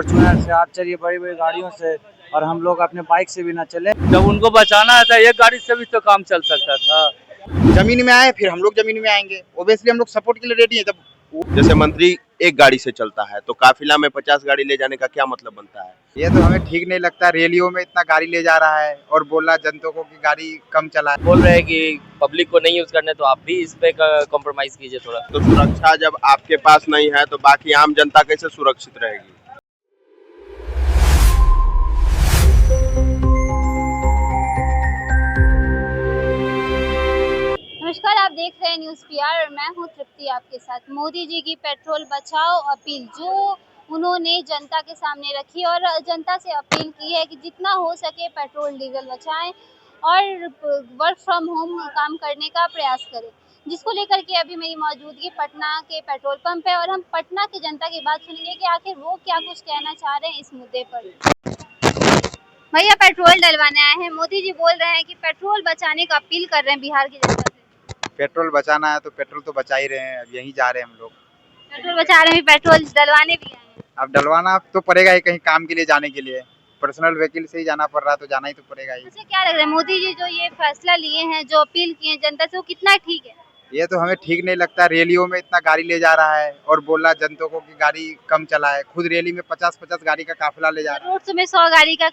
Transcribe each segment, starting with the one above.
Fortuner से आप चलिए, बड़ी बड़ी गाड़ियों से, और हम लोग अपने बाइक से भी ना चले। जब उनको बचाना है तो एक गाड़ी से भी तो काम चल सकता था। जमीन में आए फिर हम लोग जमीन में आएंगे, ओबियसली हम लोग सपोर्ट के लिए रेडी हैं। जब जैसे मंत्री एक गाड़ी से चलता है तो काफिला में 50 गाड़ी ले जाने का क्या मतलब बनता है? ये तो हमें ठीक नहीं लगता, रैलियों में इतना गाड़ी ले जा रहा है और बोल रहा जनता को कि गाड़ी कम चलाए। बोल रहे हैं कि पब्लिक को नहीं यूज करने, तो आप भी इस पे कॉम्प्रोमाइज कीजिए थोड़ा। तो सुरक्षा जब आपके पास नहीं है तो बाकी आम जनता कैसे सुरक्षित रहेगी? नमस्कार, आप देख रहे हैं न्यूज़ पीआर और मैं हूं तृप्ति आपके साथ। मोदी जी की पेट्रोल बचाओ अपील जो उन्होंने जनता के सामने रखी और जनता से अपील की है कि जितना हो सके पेट्रोल डीजल बचाएं और वर्क फ्रॉम होम काम करने का प्रयास करें, जिसको लेकर के अभी मेरी मौजूदगी पटना के पेट्रोल पंप है और हम पटना की जनता की बात सुनेंगे कि आखिर वो क्या कुछ कहना चाह रहे हैं इस मुद्दे पर। भैया, पेट्रोल डलवाने आए हैं, मोदी जी बोल रहे हैं कि पेट्रोल बचाने का अपील कर रहे हैं बिहार की जनता से। पेट्रोल बचाना है तो पेट्रोल तो बचा ही रहे हैं, अब यहीं जा रहे हैं हम लोग। पेट्रोल बचा रहे हैं, पेट्रोल डलवाने भी आए हैं। अब डलवाना तो पड़ेगा ही, कहीं काम के लिए जाने के लिए पर्सनल व्हीकल से ही जाना पड़ रहा है तो जाना ही तो पड़ेगा ही। अच्छा, क्या लग रहा है मोदी जी जो ये फैसला लिए हैं, जो अपील की है जनता से, वो कितना ठीक है? ये तो हमें ठीक नहीं लगता, रैलियों में इतना गाड़ी ले जा रहा है और बोल रहा जनता को कि गाड़ी कम चलाए। खुद रैली में 50-50 गाड़ी का काफिला ले जा रहा है, रोड में 100 गाड़ी का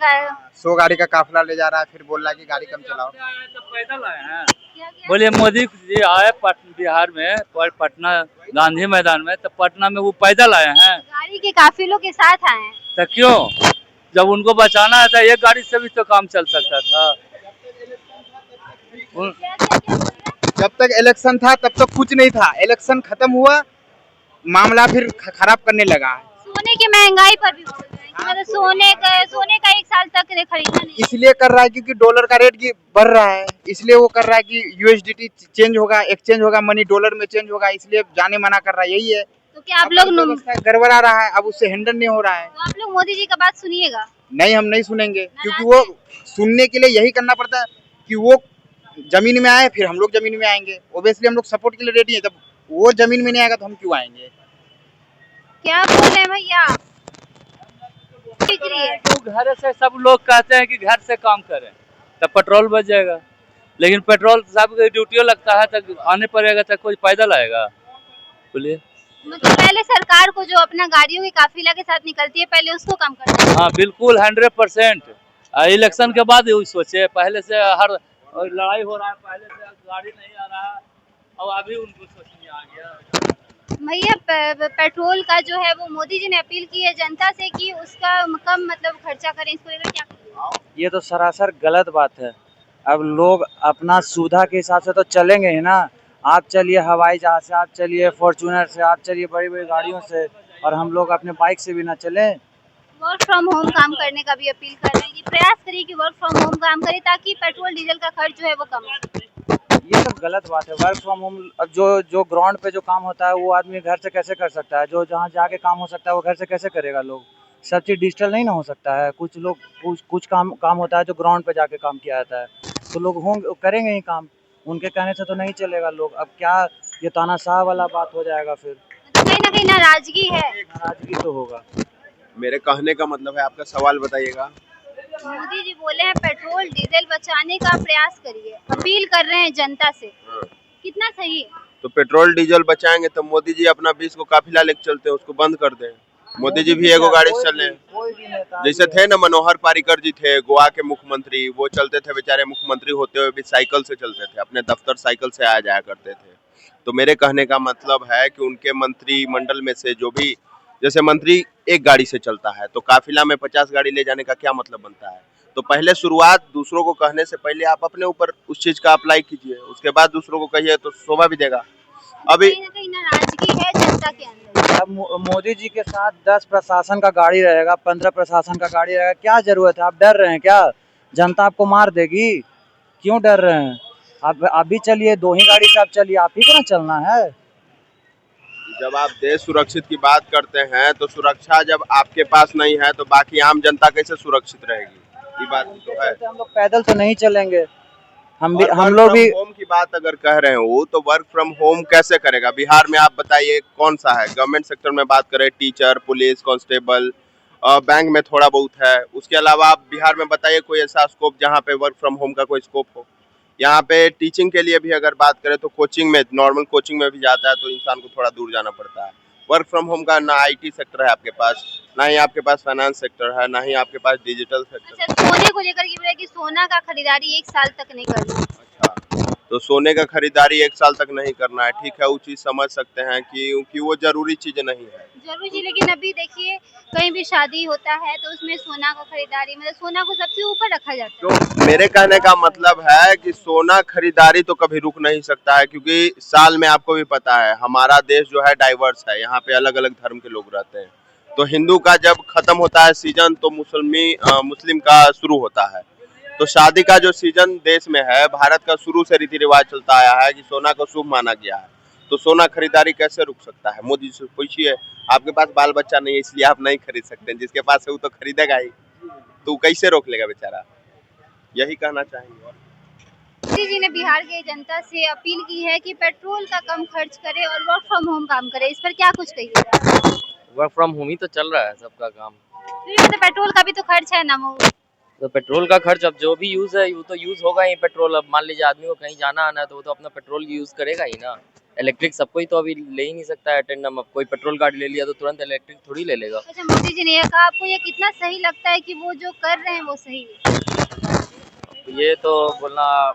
100 गाड़ी का काफिला ले जा रहा है, फिर बोल रहा है कि गाड़ी कम चलाओ। तो पैदल आए हैं। क्या क्या? बोलिए मोदी जी आए बिहार में, पटना गांधी मैदान में, तो पटना में वो पैदल आए हैं। गाड़ी के काफिलों के साथ आए हैं। तो क्यों? जब उनको बचाना है तो एक गाड़ी से भी तो काम चल सकता था। क्या? जब तक इलेक्शन था तब तक कुछ नहीं था, इलेक्शन खत्म हुआ मामला फिर खराब करने लगा। सोने की महंगाई पर भी बोल रहे हैं कि मतलब सोने का 1 साल तक खरीदना नहीं। इसलिए कर रहा है क्योंकि डॉलर का रेट बढ़ रहा है, इसलिए वो कर रहा है कि यूएसडीटी चेंज होगा, एक्सचेंज होगा, मनी डॉलर में चेंज होगा, इसलिए जाने मना कर रहा है। यही है। तो क्या आप लोग गड़बड़ा रहा है, अब उससे हैंडल नहीं हो रहा है। तो आप लोग मोदी जी का बात सुनिएगा? नहीं, हम नहीं सुनेंगे, क्योंकि वो सुनने के लिए यही करना पड़ता है कि वो जमीन में आए फिर हम लोग जमीन में आएंगे, ओबियसली हम लोग सपोर्ट के लिए रेडी हैं। जब वो जमीन में नहीं आएगा तो हम क्यों आएंगे? क्या बोल रहे हैं भैया? तो घर से सब लोग कहते हैं कि घर से काम करें तो पेट्रोल बच जाएगा, लेकिन पेट्रोल सब ड्यूटियों लगता है तो आने पड़ेगा, तो कोई पैदल आएगा? बोलिए। मतलब पहले सरकार को जो अपना गाड़ियों के काफिला के साथ निकलती है, पहले उसको कम करना है। हाँ बिल्कुल, 100%। इलेक्शन के बाद यही सोचे, पहले से हर लड़ाई हो रहा है, पहले से गाड़ी नहीं आ रहा है, और अभी उनको सोचने आ गया। भैया, पेट्रोल का जो है वो मोदी जी ने अपील की है जनता से कि उसका कम मतलब खर्चा करें, इसको लेकर क्या करें? ये तो सरासर गलत बात है। अब लोग अपना सुविधा के हिसाब से तो चलेंगे ही ना। आप चलिए हवाई जहाज से, आप चलिए फॉर्च्यूनर से, आप चलिए बड़ी बड़ी गाड़ियों से, और हम लोग अपने बाइक से भी ना चलें। वर्क फ्रॉम होम काम करने का भी अपील कर रहे हैं कि प्रयास करिए कि वर्क फ्रॉम होम काम करें ताकि पेट्रोल डीजल का खर्च जो है वो कम हो। ये सब गलत बात है। वर्क फ्रॉम होम, अब जो ग्राउंड पे जो काम होता है वो आदमी घर से कैसे कर सकता है? जो जहाँ जाके काम हो सकता है वो घर से कैसे करेगा? लोग सब चीज़ डिजिटल नहीं ना हो सकता है। कुछ लोग कुछ काम होता है जो ग्राउंड पे जाके काम किया जाता है, तो लोग होंगे करेंगे ही काम, उनके कहने से तो नहीं चलेगा। लोग अब क्या, ये तानाशाह वाला बात हो जाएगा फिर। तो कहीं ना कहीं नाराजगी है। नाराजगी तो होगा। मेरे कहने का मतलब है, आपका सवाल बताइएगा। मोदी जी बोले हैं पेट्रोल डीजल बचाने का प्रयास करिए, अपील कर रहे हैं जनता से। कितना सही है? तो पेट्रोल डीजल बचाएंगे तो मोदी जी अपना 20 को काफिला लेके चलते हैं, उसको बंद कर दें। मोदी जी भी एगो गाड़ी से चल रहे हैं। जैसे थे ना मनोहर पारिकर जी थे गोवा के मुख्यमंत्री, वो चलते थे बेचारे, मुख्यमंत्री होते हुए भी साइकिल से चलते थे, अपने दफ्तर साइकिल से आया जाया करते थे। तो मेरे कहने का मतलब है कि उनके मंत्रिमंडल में से जो भी, जैसे मंत्री एक गाड़ी से चलता है तो काफिला में 50 गाड़ी ले जाने का क्या मतलब बनता है? तो पहले शुरुआत दूसरों को कहने से पहले आप अपने ऊपर उस चीज का अप्लाई कीजिए, उसके बाद दूसरों को कहिए तो शोभा भी देगा। अभी कहीं ना कहीं नाराजगी है जनता के अंदर। अब मोदी जी के साथ 10 प्रशासन का गाड़ी रहेगा, 15 प्रशासन का गाड़ी रहेगा, क्या जरूरत है? आप डर रहे हैं क्या? जनता आपको मार देगी, क्यों डर रहे हैं? आप भी चलिए, 2 ही गाड़ी से आप चलिए, आप ही को ना चलना है। जब आप देश सुरक्षित की बात करते हैं तो सुरक्षा जब आपके पास नहीं है तो बाकी आम जनता कैसे सुरक्षित रहेगी? ये बात तो है। हम लोग पैदल तो नहीं चलेंगे, हम और लोग भी। होम की बात अगर कह रहे हो तो वर्क फ्रॉम होम कैसे करेगा बिहार में? आप बताइए कौन सा है? गवर्नमेंट सेक्टर में बात करें, टीचर, पुलिस, कांस्टेबल बैंक में थोड़ा बहुत है। उसके अलावा आप बिहार में बताइए कोई ऐसा स्कोप जहाँ पे वर्क फ्रॉम होम का कोई स्कोप हो। यहाँ पे टीचिंग के लिए भी अगर बात करें तो कोचिंग में, नॉर्मल कोचिंग में भी जाता है तो इंसान को थोड़ा दूर जाना पड़ता है। वर्क फ्रॉम होम का ना आईटी सेक्टर है आपके पास, ना ही आपके पास फाइनेंस सेक्टर है, ना ही आपके पास डिजिटल सेक्टर है। अच्छा, सोने को लेकर के बोला कि सोना का खरीदारी 1 साल तक नहीं करना। अच्छा, तो सोने का खरीदारी 1 साल तक नहीं करना है, ठीक है, वो चीज़ समझ सकते हैं कि क्योंकि वो ज़रूरी चीज़ नहीं है। ज़रूर जी, लेकिन अभी देखिए कहीं भी शादी होता है तो उसमें सोना का खरीदारी मतलब सोना को सबसे ऊपर रखा जाता है। तो मेरे कहने का मतलब है कि सोना खरीदारी तो कभी रुक नहीं सकता है, क्योंकि साल में आपको भी पता है हमारा देश जो है डाइवर्स है, यहाँ पे अलग अलग धर्म के लोग रहते हैं। तो हिंदू का जब खत्म होता है सीजन तो मुस्लिम का शुरू होता है। तो शादी का जो सीजन देश में है, भारत का शुरू से रीति रिवाज चलता आया है कि सोना को शुभ माना गया है। तो सोना खरीदारी कैसे रुक सकता है? मोदी से पूछिए। आपके पास बाल बच्चा नहीं है इसलिए आप नहीं खरीद सकते, जिसके पास है वो तो खरीदेगा ही, तो वो कैसे रोक लेगा बेचारा? यही कहना चाहेंगे। मोदी जी ने बिहार की जनता से अपील की है कि पेट्रोल का कम खर्च करे और वर्क फ्रॉम होम काम करे। इस पर क्या कुछ कहिए? वर्क फ्रॉम होम ही तो चल रहा है सबका काम। तो पेट्रोल का भी तो खर्च है ना वो। तो पेट्रोल का खर्च अब जो भी यूज़ है वो तो यूज़ होगा ही पेट्रोल। अब मान लीजिए आदमी को कहीं जाना आना है तो वो तो अपना पेट्रोल यूज़ करेगा ही ना। इलेक्ट्रिक सब कोई तो अभी ले ही नहीं सकता है टेंडम। अब कोई पेट्रोल गाड़ी ले लिया तो तुरंत इलेक्ट्रिक थोड़ी ले लेगा। अच्छा, मोदी जी ने यह कहा, आपको ये कितना सही लगता है कि वो जो कर रहे हैं वो सही है? ये तो बोलना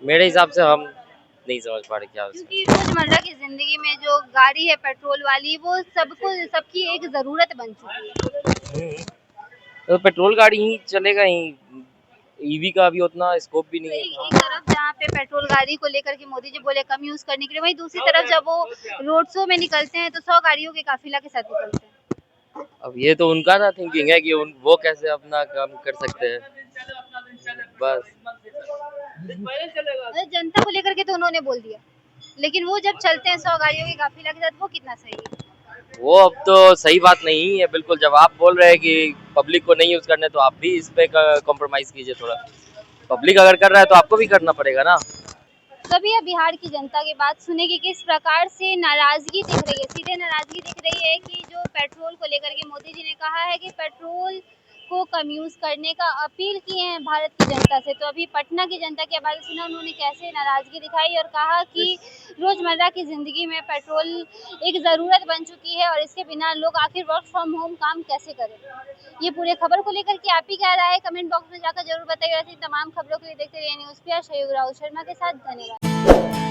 मेरे हिसाब से हम नहीं समझ पा रहे क्या क्योंकि रोजमर्रा की जिंदगी में जो गाड़ी है पेट्रोल वाली वो सबकी एक जरूरत बन चुकी है। तो पेट्रोल गाड़ी ही चलेगा ही। ईवी का अभी उतना स्कोप भी नहीं है। एक तरफ जहाँ पे पेट्रोल गाड़ी को लेकर के मोदी जी बोले कम यूज करने के लिए, वहीं दूसरी तरफ जब वो रोड शो में निकलते हैं तो 100 गाड़ियों के काफिला के साथ निकलते हैं। अब ये तो उनका ना थिंकिंग है कि वो कैसे अपना काम कर सकते हैं बस। मतलब जनता को लेकर के तो उन्होंने बोल दिया, लेकिन वो जब चलते हैं 100 गाड़ियों के काफिला के साथ, वो कितना सही है? वो अब तो सही बात नहीं है बिल्कुल। जब आप बोल रहे हैं कि पब्लिक को नहीं यूज करने तो आप भी इस पे कॉम्प्रोमाइज कीजिए थोड़ा। पब्लिक अगर कर रहा है तो आपको भी करना पड़ेगा ना। कभी अब बिहार की जनता की बात सुने कि किस प्रकार से नाराजगी दिख रही है, सीधे नाराजगी दिख रही है कि जो पेट्रोल को लेकर के मोदी जी ने कहा है कि पेट्रोल को कम यूज करने का अपील किए हैं भारत की जनता से। तो अभी पटना की जनता की आवाज़ सुना उन्होंने कैसे नाराजगी दिखाई और कहा कि रोजमर्रा की जिंदगी में पेट्रोल एक ज़रूरत बन चुकी है और इसके बिना लोग आखिर वर्क फ्रॉम होम काम कैसे करें। ये पूरे खबर को लेकर के आप ही क्या राय है कमेंट बॉक्स में जाकर जरूर बताइएगा। ऐसी तमाम खबरों के लिए देखते रहिए न्यूज़ PR। सहयोग राहुल शर्मा के साथ, धन्यवाद।